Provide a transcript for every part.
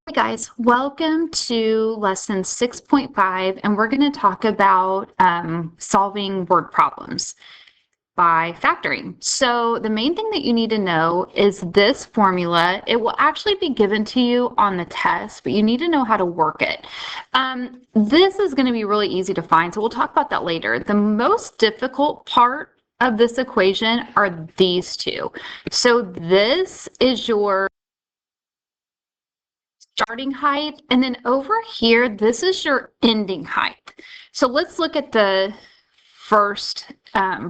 Hi guys, welcome to lesson 6.5, and we're going to talk about solving word problems by factoring. So the main thing that you need to know is this formula. It will actually be given to you on the test, but you need to know how to work it. This is going to be really easy to find, so we'll talk about that later. The most difficult part of this equation are these two. So this is your starting height, and then over here this is your ending height. So let's look at the first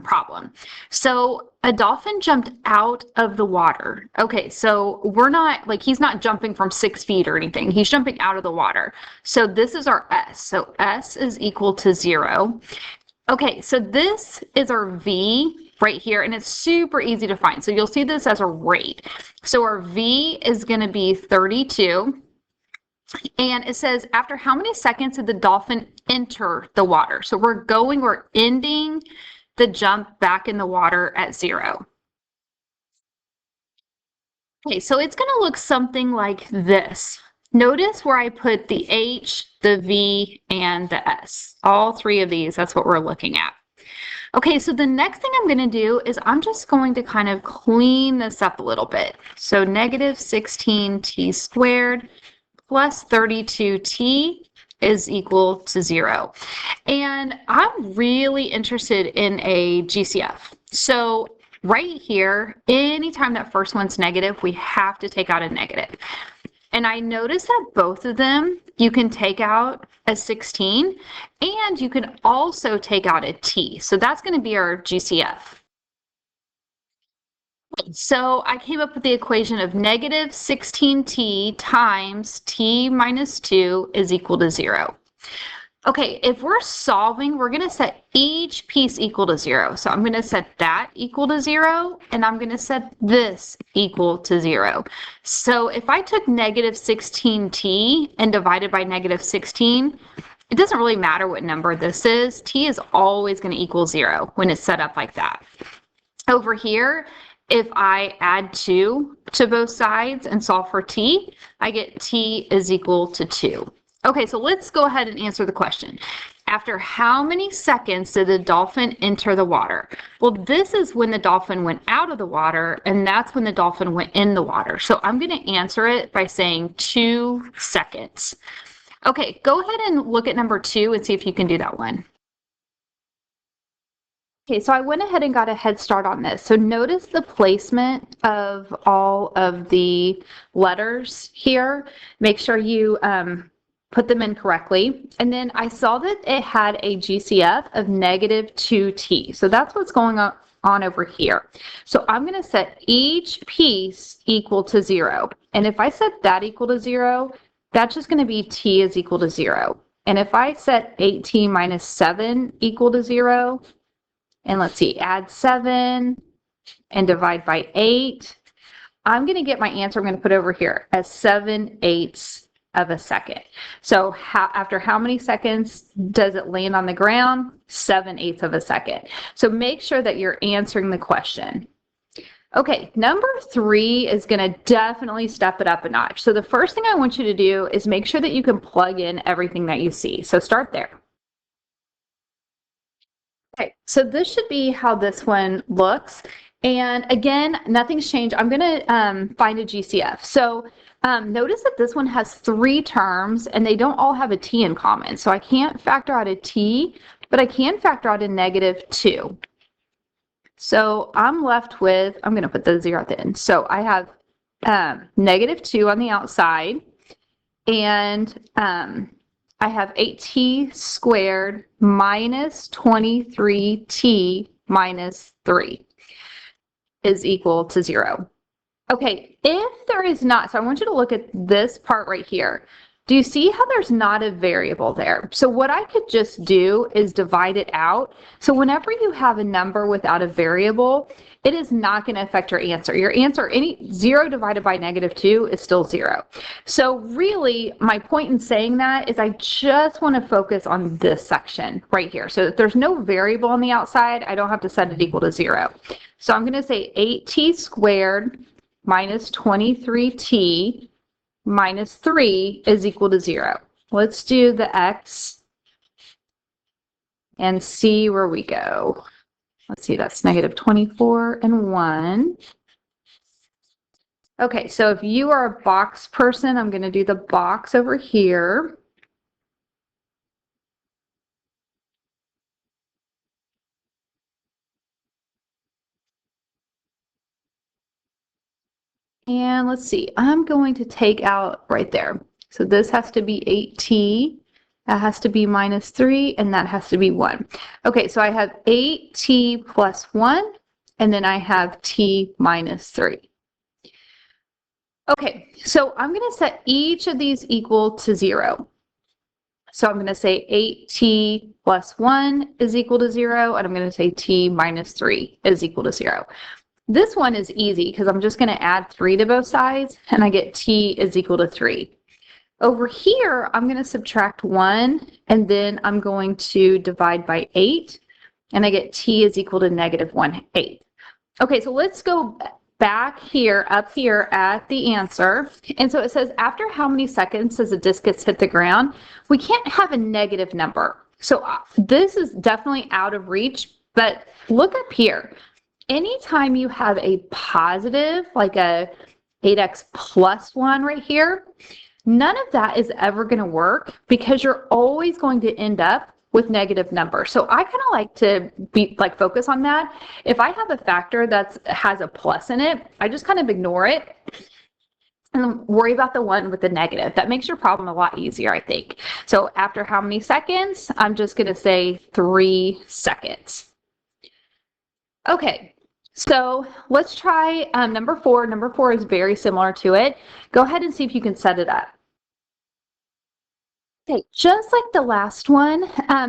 problem. So a dolphin jumped out of the water. Okay, so we're not like, he's not jumping from 6 feet or anything, he's jumping out of the water. So this is our S, so S is equal to 0. Okay, so this is our V right here, and it's super easy to find. So you'll see this as a rate. So our V is going to be 32. And it says, after how many seconds did the dolphin enter the water? So we're ending the jump back in the water at 0. Okay, so it's going to look something like this. Notice where I put the H, the V, and the S. All three of these, that's what we're looking at. Okay, so the next thing I'm going to do is I'm just going to kind of clean this up a little bit. So negative 16t squared plus 32t is equal to 0. And I'm really interested in a GCF. So right here, anytime that first one's negative, we have to take out a negative. And I noticed that both of them, you can take out a 16, and you can also take out a t. So that's going to be our GCF. So I came up with the equation of negative 16t times t minus 2 is equal to 0. Okay, if we're solving, we're going to set each piece equal to 0. So I'm going to set that equal to 0, and I'm going to set this equal to 0. So if I took negative 16t and divided by negative 16, it doesn't really matter what number this is. T is always going to equal 0 when it's set up like that. Over here, if I add 2 to both sides and solve for t, I get t is equal to 2. Okay, so let's go ahead and answer the question. After how many seconds did the dolphin enter the water? Well, this is when the dolphin went out of the water, and that's when the dolphin went in the water. So I'm going to answer it by saying 2 seconds. Okay, go ahead and look at number 2 and see if you can do that one. Okay, so I went ahead and got a head start on this. So notice the placement of all of the letters here. Make sure you put them in correctly. And then I saw that it had a GCF of negative 2t. So that's what's going on over here. So I'm going to set each piece equal to 0. And if I set that equal to 0, that's just going to be t is equal to 0. And if I set 8t minus 7 equal to 0, and let's see, add 7 and divide by 8, I'm going to get my answer I'm going to put over here as 7/8 of a second. So after how many seconds does it land on the ground? 7/8 of a second. So make sure that you're answering the question. Okay, number 3 is going to definitely step it up a notch. So the first thing I want you to do is make sure that you can plug in everything that you see. So start there. Okay, so this should be how this one looks. And again, nothing's changed. I'm going to find a GCF. So notice that this one has 3 terms, and they don't all have a t in common. So I can't factor out a t, but I can factor out a negative 2. So I'm left with, I'm going to put the 0 at the end. So I have negative 2 on the outside, and I have 8t squared minus 23t minus 3 is equal to 0. Okay, if there is not, so I want you to look at this part right here. Do you see how there's not a variable there? So what I could just do is divide it out. So whenever you have a number without a variable, it is not going to affect your answer. Your answer, 0 divided by negative 2 is still 0. So really, my point in saying that is I just want to focus on this section right here. So if there's no variable on the outside, I don't have to set it equal to 0. So I'm going to say 8t squared minus 23t minus 3 is equal to 0. Let's do the x and see where we go. Let's see, that's negative 24 and 1. Okay, so if you are a box person, I'm going to do the box over here. And let's see, I'm going to take out right there. So this has to be 8t, that has to be minus 3, and that has to be 1. Okay, so I have 8t plus 1, and then I have t minus 3. Okay, so I'm going to set each of these equal to 0. So I'm going to say 8t plus 1 is equal to 0, and I'm going to say t minus 3 is equal to 0. This one is easy because I'm just going to add 3 to both sides, and I get t is equal to 3. Over here, I'm going to subtract 1, and then I'm going to divide by 8, and I get t is equal to negative 1/8. Okay, so let's go back here, up here at the answer. And so it says, after how many seconds does the discus hit the ground? We can't have a negative number. So this is definitely out of reach, but look up here. Anytime you have a positive, like a 8x plus 1 right here, none of that is ever going to work because you're always going to end up with negative numbers. So I kind of like to focus on that. If I have a factor that has a plus in it, I just kind of ignore it and worry about the one with the negative. That makes your problem a lot easier, I think. So after how many seconds? I'm just going to say 3 seconds. Okay. So let's try number 4. Number 4 is very similar to it. Go ahead and see if you can set it up. Okay, just like the last one,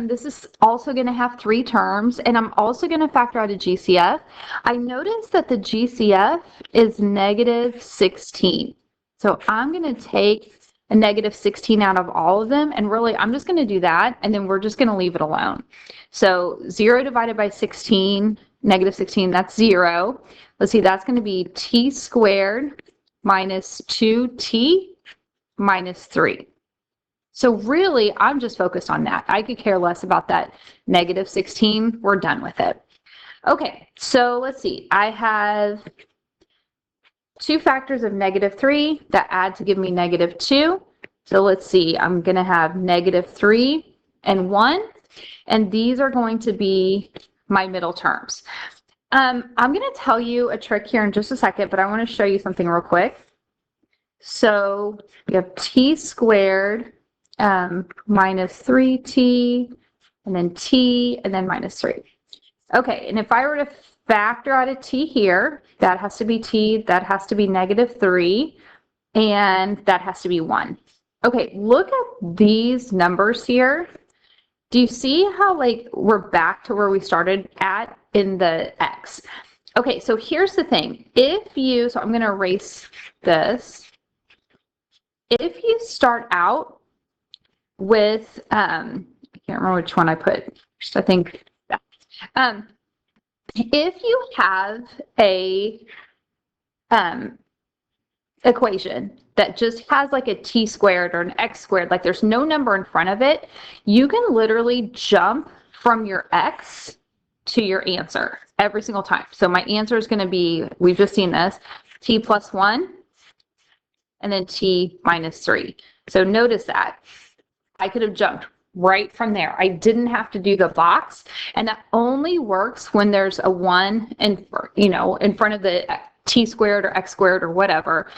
this is also going to have 3 terms, and I'm also going to factor out a GCF. I noticed that the GCF is negative 16. So I'm going to take a negative 16 out of all of them, and really I'm just going to do that, and then we're just going to leave it alone. So 0 divided by 16, negative 16, that's 0. Let's see, that's going to be t squared minus 2t minus 3. So really, I'm just focused on that. I could care less about that negative 16. We're done with it. Okay, so let's see. I have 2 factors of negative 3 that add to give me negative 2. So let's see. I'm going to have negative 3 and 1. And these are going to be my middle terms. I'm going to tell you a trick here in just a second, but I want to show you something real quick. So we have t squared minus 3t, and then t, and then minus 3. Okay, and if I were to factor out a t here, that has to be t, that has to be negative 3, and that has to be 1. Okay, look at these numbers here. Do you see how we're back to where we started at in the x? Okay, so here's the thing. So I'm going to erase this. If you start out with, I can't remember which one I put. I think that. If you have a equation that just has like a t squared or an x squared, like there's no number in front of it, you can literally jump from your x to your answer every single time. So my answer is going to be, we've just seen this, t plus 1 and then t minus 3. So notice that. I could have jumped right from there. I didn't have to do the box, and that only works when there's a 1 in front of the t squared or x squared or whatever.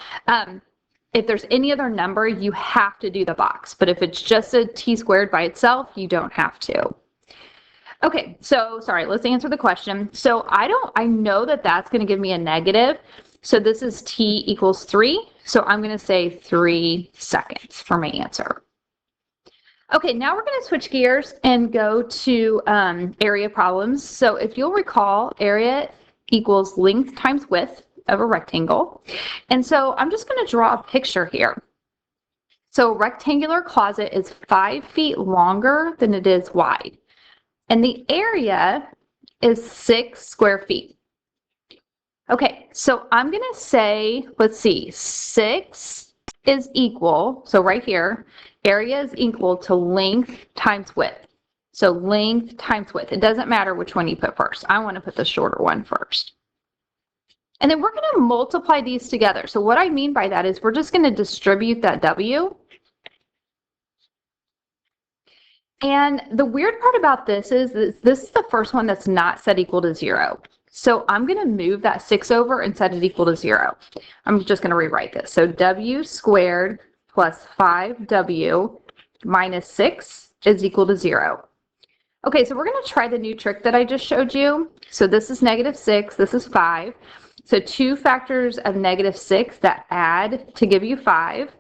If there's any other number, you have to do the box, but if it's just a t squared by itself, you don't have to. Okay, so sorry, let's answer the question. So I know that that's going to give me a negative. So this is t equals 3. So I'm going to say 3 seconds for my answer. Okay, now we're going to switch gears and go to area problems. So if you'll recall, area equals length times width of a rectangle. And so I'm just going to draw a picture here. So a rectangular closet is 5 feet longer than it is wide. And the area is 6 square feet. Okay, so I'm going to say, let's see, 6 is equal, so right here, area is equal to length times width. So length times width. It doesn't matter which one you put first. I want to put the shorter one first. And then we're going to multiply these together. So what I mean by that is we're just going to distribute that W. And the weird part about this is this is the first one that's not set equal to 0. So I'm going to move that 6 over and set it equal to 0. I'm just going to rewrite this. So W squared plus 5W minus 6 is equal to 0. Okay, so we're going to try the new trick that I just showed you. So this is -6, this is 5. So 2 factors of -6 that add to give you 5.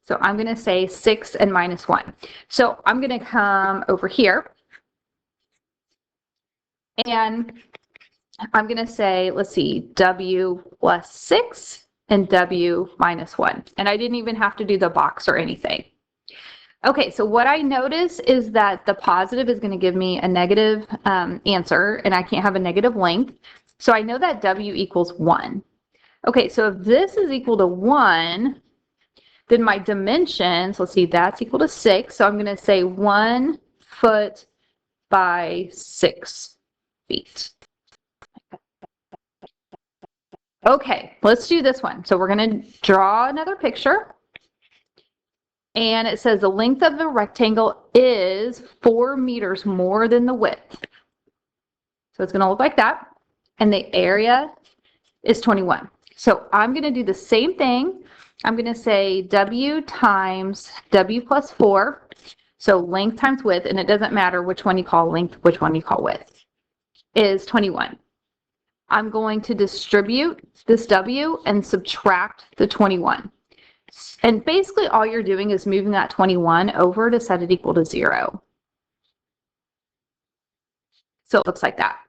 So I'm going to say 6 and minus 1. So I'm going to come over here. And I'm going to say, let's see, W plus 6 and W minus 1. And I didn't even have to do the box or anything. Okay, so what I notice is that the positive is going to give me a negative answer, and I can't have a negative length. So I know that W equals 1. Okay, so if this is equal to 1, then my dimensions, let's see, that's equal to 6. So I'm going to say 1 foot by 6 feet. Okay, let's do this one. So we're going to draw another picture. And it says the length of the rectangle is 4 meters more than the width. So it's going to look like that. And the area is 21. So I'm going to do the same thing. I'm going to say W times W plus 4. So length times width, and it doesn't matter which one you call length, which one you call width, is 21. I'm going to distribute this W and subtract the 21. And basically all you're doing is moving that 21 over to set it equal to 0. So it looks like that.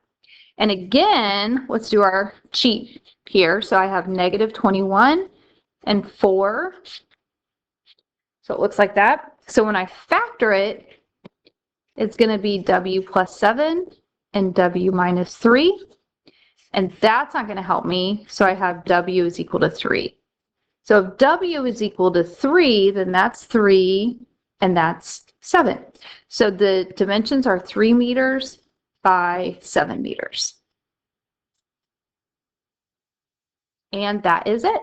And again, let's do our cheat here. So I have -21 and 4. So it looks like that. So when I factor it, it's going to be W plus 7 and W minus 3. And that's not going to help me. So I have W is equal to 3. So if W is equal to 3, then that's 3 and that's 7. So the dimensions are 3 meters by 7 meters. And that is it.